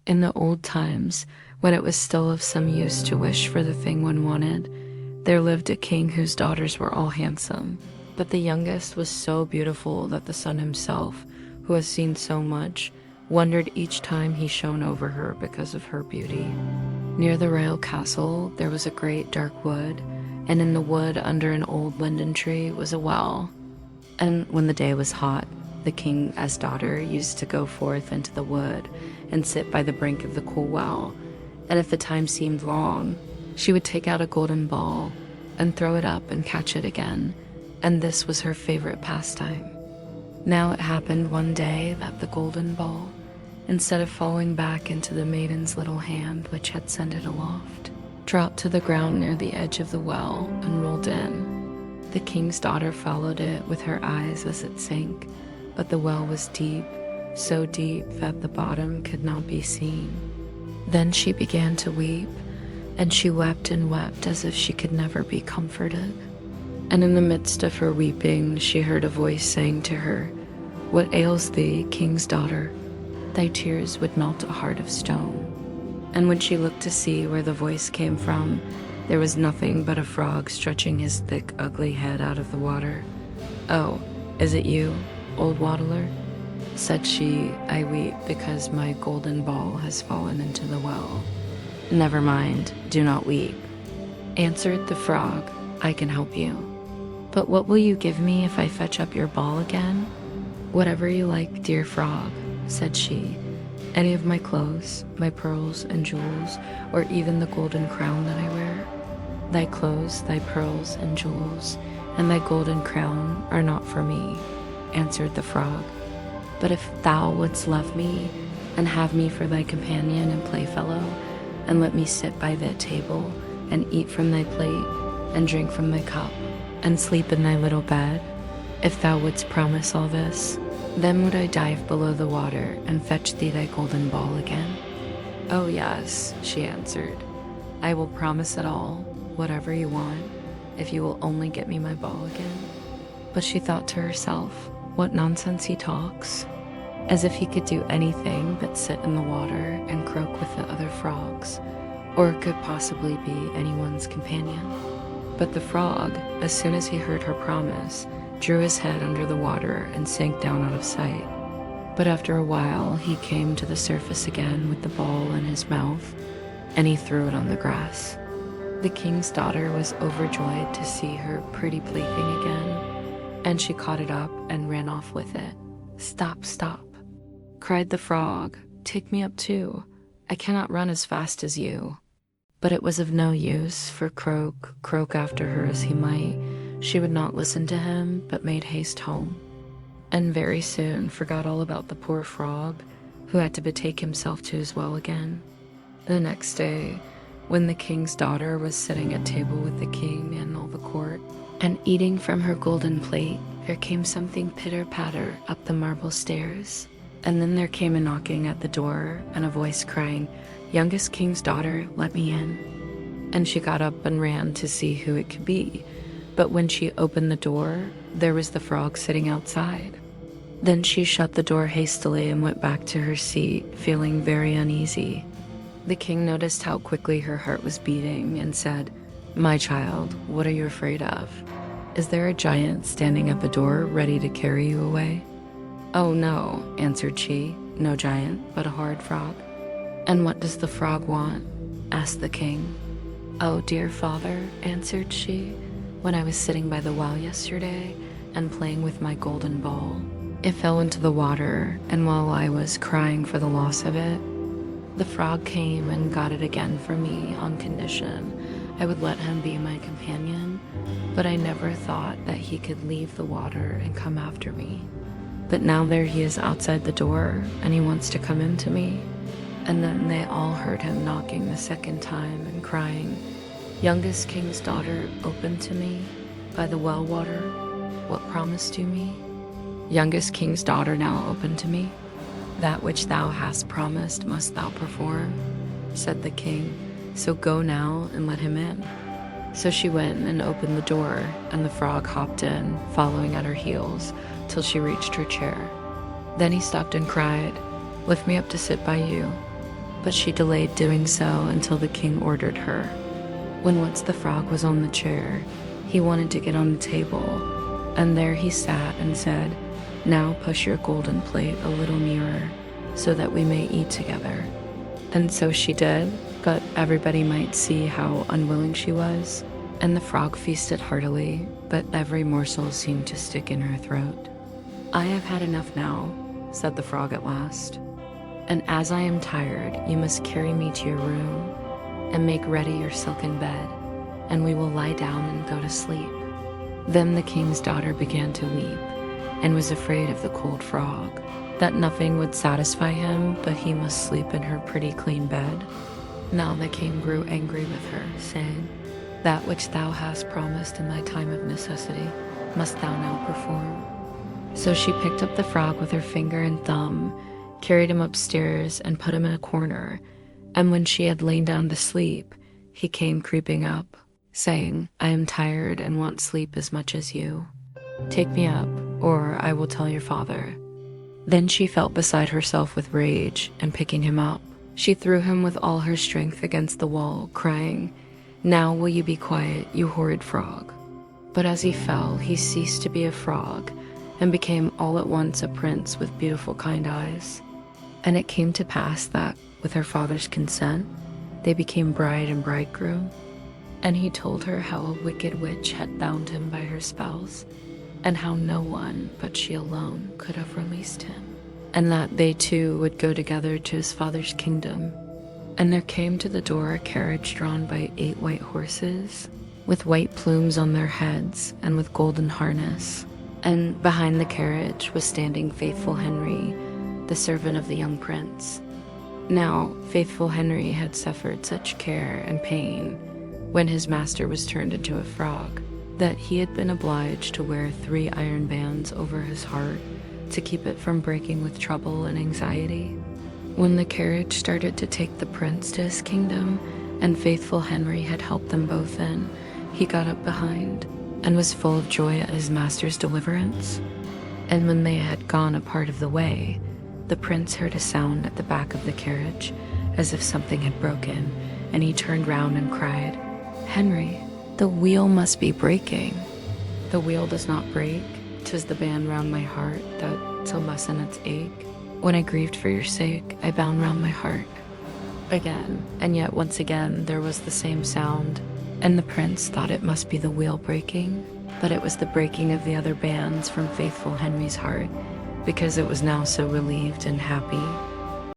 In the old times, when it was still of some use to wish for the thing one wanted, there lived a king whose daughters were all handsome. But the youngest was so beautiful that the sun himself, who has seen so much, wondered each time he shone over her because of her beauty. Near the royal castle, there was a great dark wood, and in the wood under an old linden tree was a well. And when the day was hot, the king's daughter used to go forth into the wood and sit by the brink of the cool well, and if the time seemed long, she would take out a golden ball and throw it up and catch it again, and this was her favorite pastime. Now it happened one day that the golden ball, instead of falling back into the maiden's little hand which had sent it aloft, dropped to the ground near the edge of the well and rolled in. The king's daughter followed it with her eyes as it sank, but the well was deep, so deep that the bottom could not be seen. Then she began to weep, and she wept and wept as if she could never be comforted. And in the midst of her weeping, she heard a voice saying to her, "What ails thee, king's daughter? Thy tears would melt a heart of stone." And when she looked to see where the voice came from, there was nothing but a frog stretching his thick, ugly head out of the water. "Oh, is it you, old waddler?" said she. "I weep because my golden ball has fallen into the well." "Never mind, do not weep," answered the frog. "I can help you. But what will you give me if I fetch up your ball again?" "Whatever you like, dear frog," said she. "Any of my clothes, my pearls and jewels, or even the golden crown that I wear." "Thy clothes, thy pearls and jewels, and thy golden crown are not for me," answered the frog. "But if thou wouldst love me, and have me for thy companion and playfellow, and let me sit by thy table, and eat from thy plate, and drink from thy cup, and sleep in thy little bed, if thou wouldst promise all this, then would I dive below the water and fetch thee thy golden ball again." "Oh yes," she answered, "I will promise it all, whatever you want, if you will only get me my ball again." But she thought to herself, "What nonsense he talks, as if he could do anything but sit in the water and croak with the other frogs, or could possibly be anyone's companion." But the frog, as soon as he heard her promise, drew his head under the water and sank down out of sight. But after a while he came to the surface again with the ball in his mouth, and he threw it on the grass. The king's daughter was overjoyed to see her pretty plaything again, and she caught it up and ran off with it. "Stop, stop," cried the frog. "Take me up too. I cannot run as fast as you." But it was of no use, for croak after her as he might, she would not listen to him, but made haste home, and very soon forgot all about the poor frog, who had to betake himself to his well again. The next day, when the king's daughter was sitting at table with the king and all the court, and eating from her golden plate, there came something pitter-patter up the marble stairs, and then there came a knocking at the door, and a voice crying, "Youngest king's daughter, let me in." And she got up and ran to see who it could be, but when she opened the door, there was the frog sitting outside. Then she shut the door hastily and went back to her seat, feeling very uneasy. The king noticed how quickly her heart was beating and said, "My child, what are you afraid of? Is there a giant standing at the door ready to carry you away?" "Oh no," answered she, "no giant, but a horrid frog." "And what does the frog want?" asked the king. "Oh, dear father," answered she, "when I was sitting by the well yesterday and playing with my golden ball, it fell into the water, and while I was crying for the loss of it, the frog came and got it again for me on condition I would let him be my companion, but I never thought that he could leave the water and come after me. But now there he is outside the door, and he wants to come in to me." And then they all heard him knocking the second time and crying, "Youngest king's daughter, open to me by the well water. What promised you me?" "Youngest king's daughter, now open to me. That which thou hast promised must thou perform," said the king. "So go now and let him in." So she went and opened the door, and the frog hopped in, following at her heels, till she reached her chair. Then he stopped and cried, "Lift me up to sit by you." but she delayed doing so until the king ordered her. When once the frog was on the chair, he wanted to get on the table, and there he sat and said, "Now push your golden plate a little nearer, so that we may eat together." And so she did, but everybody might see how unwilling she was, and the frog feasted heartily, but every morsel seemed to stick in her throat. "I have had enough now," said the frog at last, "and as I am tired, you must carry me to your room and make ready your silken bed, and we will lie down and go to sleep." Then the king's daughter began to weep, and was afraid of the cold frog, that nothing would satisfy him but he must sleep in her pretty clean bed. Now the king grew angry with her, saying, "That which thou hast promised in thy time of necessity must thou now perform." So she picked up the frog with her finger and thumb, carried him upstairs, and put him in a corner. And when she had lain down to sleep, he came creeping up, saying, "I am tired and want sleep as much as you. Take me up, or I will tell your father." Then she felt beside herself with rage, and picking him up, she threw him with all her strength against the wall, crying, "Now will you be quiet, you horrid frog." But as he fell, he ceased to be a frog, and became all at once a prince with beautiful kind eyes. And it came to pass that, with her father's consent, they became bride and bridegroom. And he told her how a wicked witch had bound him by her spells, and how no one but she alone could have released him, and that they two would go together to his father's kingdom. And there came to the door a carriage drawn by 8 white horses, with white plumes on their heads and with golden harness. And behind the carriage was standing faithful Henry, the servant of the young prince. Now faithful Henry had suffered such care and pain when his master was turned into a frog, that he had been obliged to wear 3 iron bands over his heart to keep it from breaking with trouble and anxiety. When the carriage started to take the prince to his kingdom, and faithful Henry had helped them both in, he got up behind, and was full of joy at his master's deliverance. And when they had gone a part of the way, the prince heard a sound at the back of the carriage, as if something had broken, and he turned round and cried, "Henry, the wheel must be breaking." "The wheel does not break, 'tis the band round my heart that, to lessen its ache, when I grieved for your sake, I bound round my heart." Again, and yet once again there was the same sound, and the prince thought it must be the wheel breaking, but it was the breaking of the other bands from faithful Henry's heart, because it was now so relieved and happy.